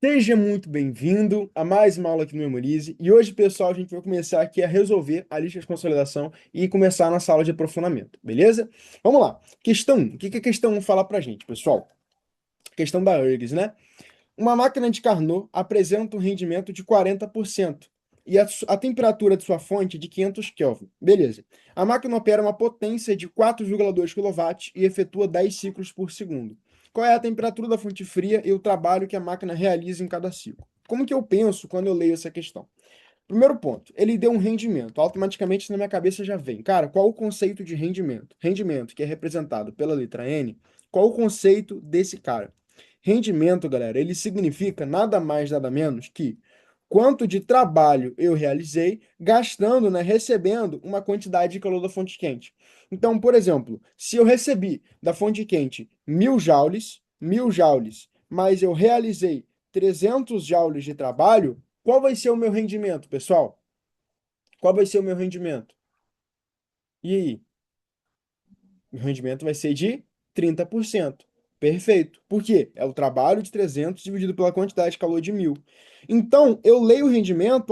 Seja muito bem-vindo a mais uma aula aqui no Memorize. E hoje, pessoal, a gente vai começar aqui a resolver a lista de consolidação e começar a nossa aula de aprofundamento, beleza? Vamos lá. Questão 1. O que que a questão 1 fala pra gente, pessoal? Questão da URGS, né? Uma máquina de Carnot apresenta um rendimento de 40% e a temperatura de sua fonte é de 500 Kelvin. Beleza. A máquina opera uma potência de 4,2 kW e efetua 10 ciclos por segundo. Qual é a temperatura da fonte fria e o trabalho que a máquina realiza em cada ciclo? Como que eu penso quando eu leio essa questão? Primeiro ponto, ele deu um rendimento. Automaticamente na minha cabeça já vem, cara, qual o conceito de rendimento? Rendimento, que é representado pela letra N, qual o conceito desse cara? Rendimento, galera, ele significa nada mais, nada menos que quanto de trabalho eu realizei, gastando, né, recebendo uma quantidade de calor da fonte quente. Então, por exemplo, se eu recebi da fonte quente 1.000 joules, mas eu realizei 300 joules de trabalho, qual vai ser o meu rendimento, pessoal? Qual vai ser o meu rendimento? E aí? O rendimento vai ser de 30%. Perfeito. Por quê? É o trabalho de 300 dividido pela quantidade de calor de 1.000. Então, eu leio o rendimento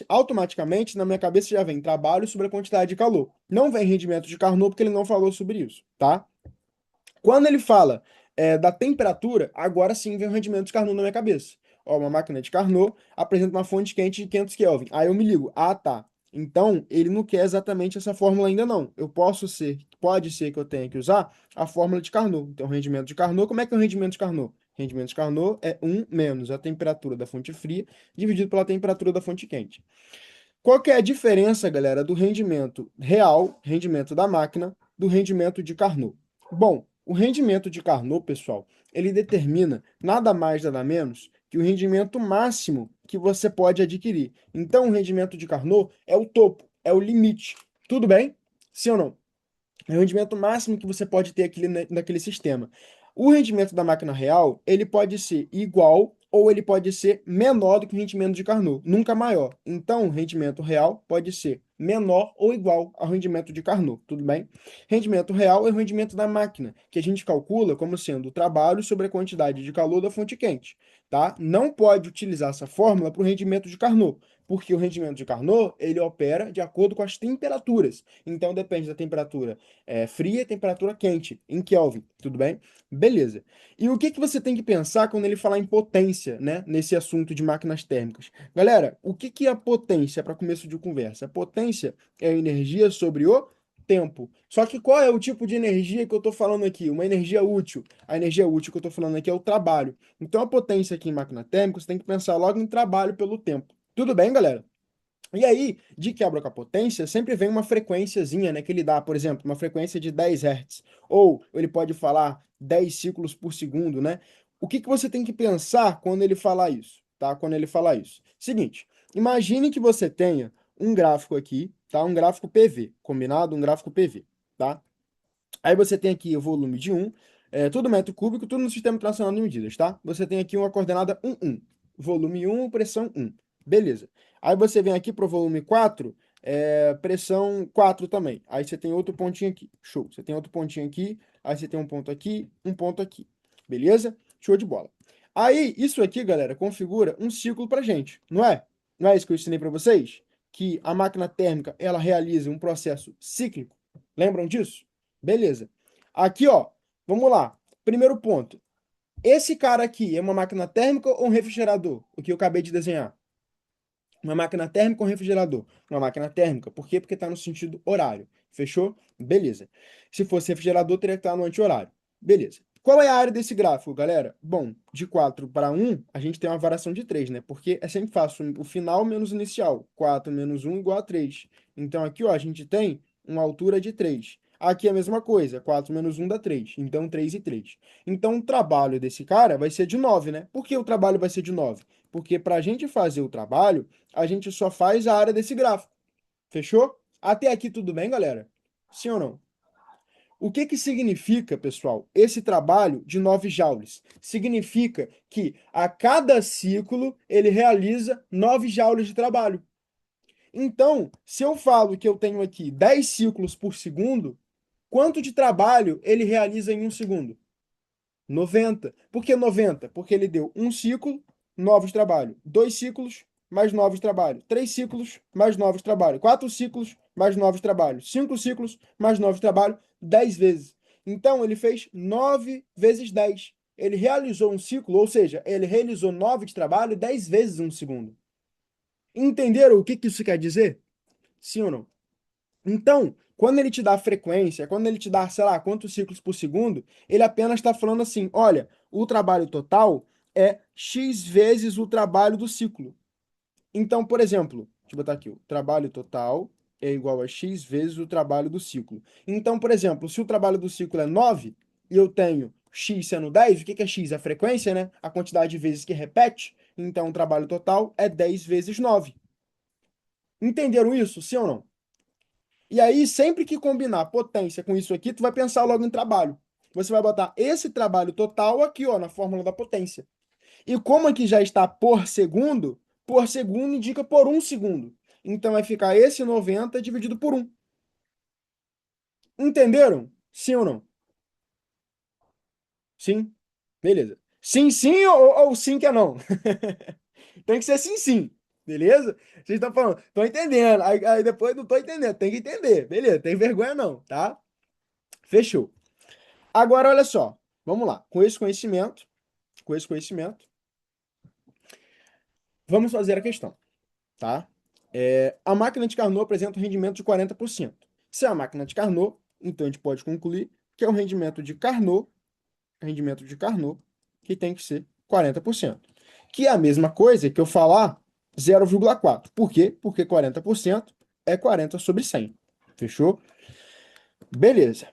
automaticamente, na minha cabeça já vem trabalho sobre a quantidade de calor. Não vem rendimento de Carnot, porque ele não falou sobre isso, tá? Quando ele fala da temperatura, agora sim vem o rendimento de Carnot na minha cabeça. Ó, uma máquina de Carnot apresenta uma fonte quente de 500 Kelvin. Aí eu me ligo, ah, tá. Então, ele não quer exatamente essa fórmula ainda não. Pode ser que eu tenha que usar a fórmula de Carnot. Então, rendimento de Carnot, como é que é o rendimento de Carnot? Rendimento de Carnot é 1 menos a temperatura da fonte fria dividido pela temperatura da fonte quente. Qual que é a diferença, galera, do rendimento real, rendimento da máquina, do rendimento de Carnot? Bom, o rendimento de Carnot, pessoal, ele determina nada mais, nada menos que o rendimento máximo que você pode adquirir. Então, o rendimento de Carnot é o topo, é o limite. Tudo bem? Sim ou não? É o rendimento máximo que você pode ter aqui naquele sistema. O rendimento da máquina real, ele pode ser igual ou ele pode ser menor do que o rendimento de Carnot, nunca maior. Então, o rendimento real pode ser menor ou igual ao rendimento de Carnot, tudo bem? Rendimento real é o rendimento da máquina, que a gente calcula como sendo o trabalho sobre a quantidade de calor da fonte quente, tá? Não pode utilizar essa fórmula para o rendimento de Carnot, porque o rendimento de Carnot, ele opera de acordo com as temperaturas. Então, depende da temperatura fria e temperatura quente, em Kelvin, tudo bem? Beleza. E o que que você tem que pensar quando ele falar em potência, né, nesse assunto de máquinas térmicas? Galera, o que que é a potência para começo de conversa? A potência é a energia sobre o tempo. Só que qual é o tipo de energia que eu estou falando aqui? Uma energia útil. A energia útil que eu estou falando aqui é o trabalho. Então, a potência aqui em máquina térmica, você tem que pensar logo em trabalho pelo tempo. Tudo bem, galera? E aí, de quebra com a potência, sempre vem uma frequênciazinha, né, que ele dá, por exemplo, uma frequência de 10 Hz. Ou ele pode falar 10 ciclos por segundo, né? O que que você tem que pensar quando ele falar isso, tá? Quando ele falar isso. Seguinte, imagine que você tenha um gráfico aqui, tá? Um gráfico PV, combinado? Um gráfico PV, tá? Aí você tem aqui o volume de 1, tudo metro cúbico, tudo no Sistema Internacional de Medidas, tá? Você tem aqui uma coordenada 1, 1. Volume 1, pressão 1. Beleza. Aí você vem aqui para o volume 4, pressão 4 também. Aí você tem outro pontinho aqui. Show. Você tem outro pontinho aqui, aí você tem um ponto aqui, um ponto aqui. Beleza? Show de bola. Aí, isso aqui, galera, configura um ciclo pra gente, não é? Não é isso que eu ensinei para vocês? Que a máquina térmica, ela realiza um processo cíclico. Lembram disso? Beleza. Aqui, ó, vamos lá. Primeiro ponto. Esse cara aqui é uma máquina térmica ou um refrigerador? O que eu acabei de desenhar. Uma máquina térmica ou um refrigerador? Uma máquina térmica. Por quê? Porque está no sentido horário. Fechou? Beleza. Se fosse refrigerador, teria que estar no anti-horário. Beleza. Qual é a área desse gráfico, galera? Bom, de 4 para 1, a gente tem uma variação de 3, né? Porque é sempre fácil o final menos o inicial. 4 menos 1 igual a 3. Então aqui, ó, a gente tem uma altura de 3. Aqui é a mesma coisa, 4 menos 1 dá 3. Então 3 e 3. Então o trabalho desse cara vai ser de 9, né? Por que o trabalho vai ser de 9? Porque para a gente fazer o trabalho, a gente só faz a área desse gráfico. Fechou? Até aqui tudo bem, galera? Sim ou não? O que que significa, pessoal, esse trabalho de 9 joules? Significa que a cada ciclo ele realiza 9 joules de trabalho. Então, se eu falo que eu tenho aqui 10 ciclos por segundo, quanto de trabalho ele realiza em um segundo? 90. Por que 90? Porque ele deu um ciclo 9 de trabalho. 2 ciclos, mais 9 de trabalho. 3 ciclos, mais 9 de trabalho. 4 ciclos, mais 9 de trabalho. 5 ciclos, mais 9 de trabalho. 10 vezes. Então, ele fez 9 vezes 10. Ele realizou um ciclo, ou seja, ele realizou 9 de trabalho 10 vezes um segundo. Entenderam o que isso quer dizer? Sim ou não? Então, quando ele te dá a frequência, quando ele te dá, sei lá, quantos ciclos por segundo, ele apenas está falando assim: olha, o trabalho total é X vezes o trabalho do ciclo. Então, por exemplo, deixa eu botar aqui: o trabalho total é igual a X vezes o trabalho do ciclo. Então, por exemplo, se o trabalho do ciclo é 9 e eu tenho X sendo 10, o que é X? A frequência, né? A quantidade de vezes que repete. Então, o trabalho total é 10 vezes 9. Entenderam isso? Sim ou não? E aí, sempre que combinar potência com isso aqui, tu vai pensar logo em trabalho. Você vai botar esse trabalho total aqui, ó, na fórmula da potência. E como aqui já está por segundo indica por um segundo. Então vai ficar esse 90 dividido por um. Entenderam? Sim ou não? Sim? Beleza. Sim, sim ou sim que é não? Tem que ser sim, sim. Beleza? Vocês estão falando, estão entendendo. Aí depois não estou entendendo. Tem que entender. Beleza, tem vergonha não, tá? Fechou. Agora, olha só. Vamos lá. Com esse conhecimento, vamos fazer a questão, tá? A máquina de Carnot apresenta um rendimento de 40%. Se é a máquina de Carnot, então a gente pode concluir que é o rendimento de Carnot, que tem que ser 40%. Que é a mesma coisa que eu falar 0,4. Por quê? Porque 40% é 40 sobre 100. Fechou? Beleza.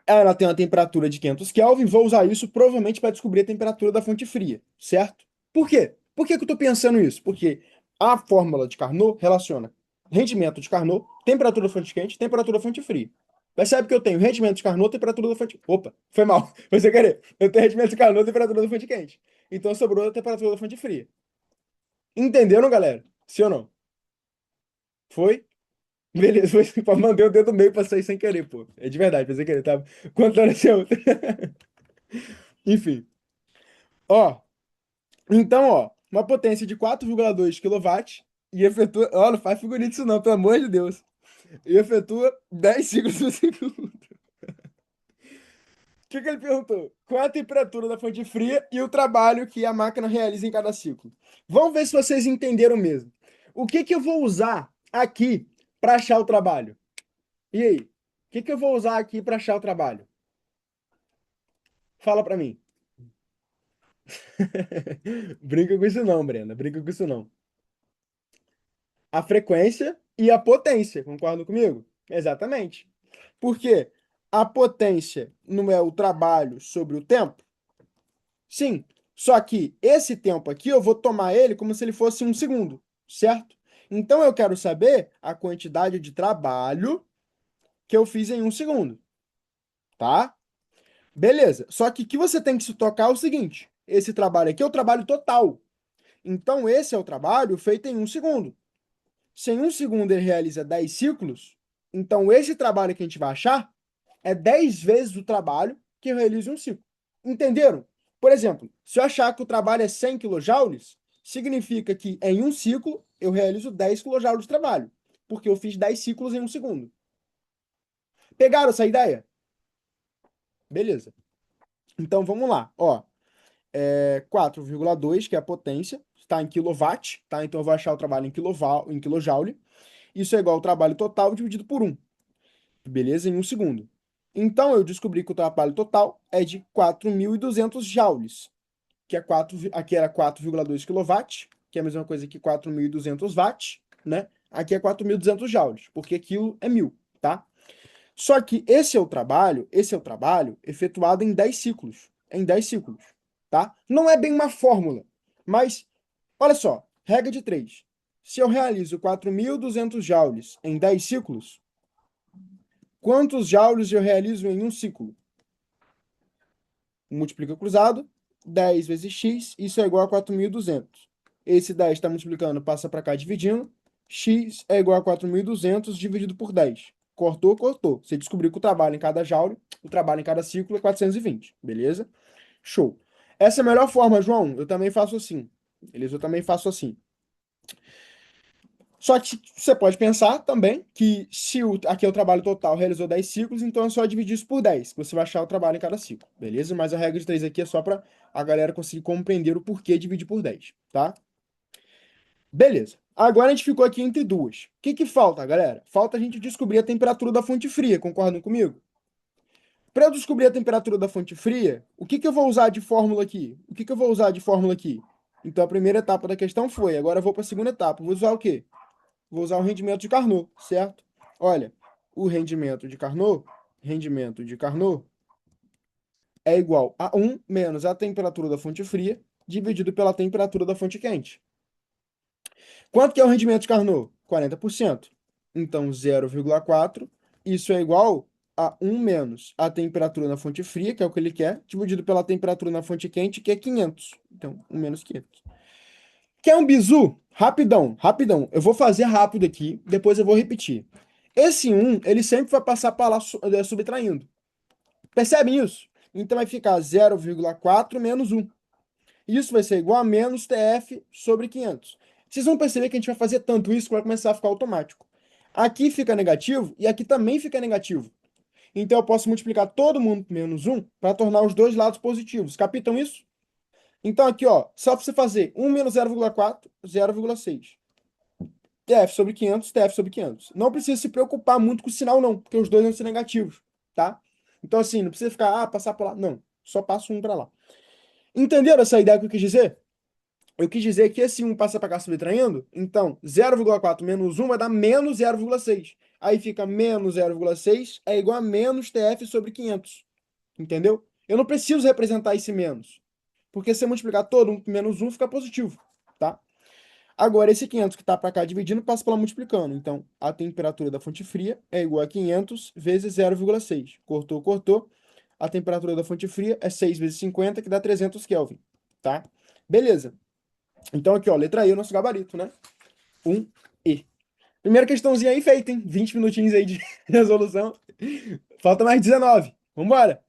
Ela tem uma temperatura de 500 Kelvin, vou usar isso provavelmente para descobrir a temperatura da fonte fria, certo? Por quê? Por que que eu estou pensando isso? Porque a fórmula de Carnot relaciona rendimento de Carnot, temperatura da fonte quente, temperatura da fonte fria. Percebe que eu tenho rendimento de Carnot, temperatura da fonte... Opa, foi mal. Você querer. Eu tenho rendimento de Carnot, temperatura da fonte quente. Então sobrou a temperatura da fonte fria. Entenderam, galera? Sim ou não? Foi? Beleza, foi, mandei o dedo meio pra sair sem querer, pô. É de verdade, foi sem querer, tá? Contando esse outro. Enfim. Ó, então, ó, uma potência de 4,2 kW e efetua. Ó, não faz figurinha disso não, pelo amor de Deus. E efetua 10 ciclos por segundo. O que que ele perguntou? Qual é a temperatura da fonte fria e o trabalho que a máquina realiza em cada ciclo? Vamos ver se vocês entenderam mesmo. O que que eu vou usar aqui para achar o trabalho? E aí? O que que eu vou usar aqui para achar o trabalho? Fala para mim. Brinca com isso não, Brenda. Brinca com isso não. A frequência e a potência, concordam comigo? Exatamente. Porque a potência não é o trabalho sobre o tempo? Sim. Só que esse tempo aqui eu vou tomar ele como se ele fosse um segundo, certo? Então eu quero saber a quantidade de trabalho que eu fiz em um segundo, tá? Beleza. Só que o que você tem que se tocar é o seguinte: esse trabalho aqui é o trabalho total. Então esse é o trabalho feito em um segundo. Se em um segundo ele realiza 10 ciclos, então esse trabalho que a gente vai achar é 10 vezes o trabalho que eu realizo em um ciclo. Entenderam? Por exemplo, se eu achar que o trabalho é 100 kJ, significa que em um ciclo eu realizo 10 kJ de trabalho, porque eu fiz 10 ciclos em um segundo. Pegaram essa ideia? Beleza. Então vamos lá. Ó, 4,2, que é a potência, está em quilowatt, tá? Então eu vou achar o trabalho em kilojoule. Isso é igual ao trabalho total dividido por 1. Beleza? Em um segundo. Então, eu descobri que o trabalho total é de 4.200 joules, que é 4, aqui era 4,2 kW, que é a mesma coisa que 4.200 watts, né? Aqui é 4.200 joules, porque quilo é 1.000, tá? Só que esse é o trabalho efetuado em 10 ciclos, tá? Não é bem uma fórmula, mas olha só, regra de 3. Se eu realizo 4.200 joules em 10 ciclos, quantos joules eu realizo em um ciclo? Multiplica cruzado, 10 vezes x, isso é igual a 4.200. Esse 10 está multiplicando, passa para cá dividindo. X é igual a 4.200 dividido por 10. Cortou, cortou. Você descobriu que o trabalho em cada joule, o trabalho em cada ciclo é 420, beleza? Show. Essa é a melhor forma, João. Eu também faço assim. Beleza? Eu também faço assim. Só que você pode pensar também que se aqui é o trabalho total realizou 10 ciclos, então é só dividir isso por 10, que você vai achar o trabalho em cada ciclo, beleza? Mas a regra de 3 aqui é só para a galera conseguir compreender o porquê dividir por 10, tá? Beleza. Agora a gente ficou aqui entre duas. O que que falta, galera? Falta a gente descobrir a temperatura da fonte fria, concordam comigo? Para eu descobrir a temperatura da fonte fria, o que que eu vou usar de fórmula aqui? O que que eu vou usar de fórmula aqui? Então a primeira etapa da questão foi, agora eu vou para a segunda etapa. Vou usar o quê? Vou usar o rendimento de Carnot, certo? Olha, o rendimento de Carnot é igual a 1 menos a temperatura da fonte fria dividido pela temperatura da fonte quente. Quanto que é o rendimento de Carnot? 40%. Então, 0,4, isso é igual a 1 menos a temperatura na fonte fria, que é o que ele quer, dividido pela temperatura na fonte quente, que é 500. Então, 1 menos 500. Quer um bizu? Rapidão, rapidão. Eu vou fazer rápido aqui, depois eu vou repetir. Esse 1, ele sempre vai passar para lá subtraindo. Percebem isso? Então vai ficar 0,4 menos 1. Isso vai ser igual a menos TF sobre 500. Vocês vão perceber que a gente vai fazer tanto isso que vai começar a ficar automático. Aqui fica negativo e aqui também fica negativo. Então eu posso multiplicar todo mundo por menos 1 para tornar os dois lados positivos. Capitam isso? Então aqui, ó, só para você fazer 1 menos 0,4, 0,6. TF sobre 500, TF sobre 500. Não precisa se preocupar muito com o sinal, não, porque os dois vão ser negativos, tá? Então, assim, não precisa ficar, passar por lá. Não, só passo um para lá. Entenderam essa ideia que eu quis dizer? Eu quis dizer que esse 1 passa para cá subtraindo, então 0,4 menos 1 vai dar menos 0,6. Aí fica menos 0,6 é igual a menos TF sobre 500. Entendeu? Eu não preciso representar esse menos, porque se eu multiplicar todo um por menos 1 fica positivo, tá? Agora, esse 500 que está para cá dividindo, passa pela multiplicando. Então, a temperatura da fonte fria é igual a 500 vezes 0,6. Cortou, cortou. A temperatura da fonte fria é 6 vezes 50, que dá 300 Kelvin, tá? Beleza. Então, aqui, ó, letra E, o nosso gabarito, né? 1E. Primeira questãozinha aí feita, hein? 20 minutinhos aí de resolução. Falta mais 19. Vambora!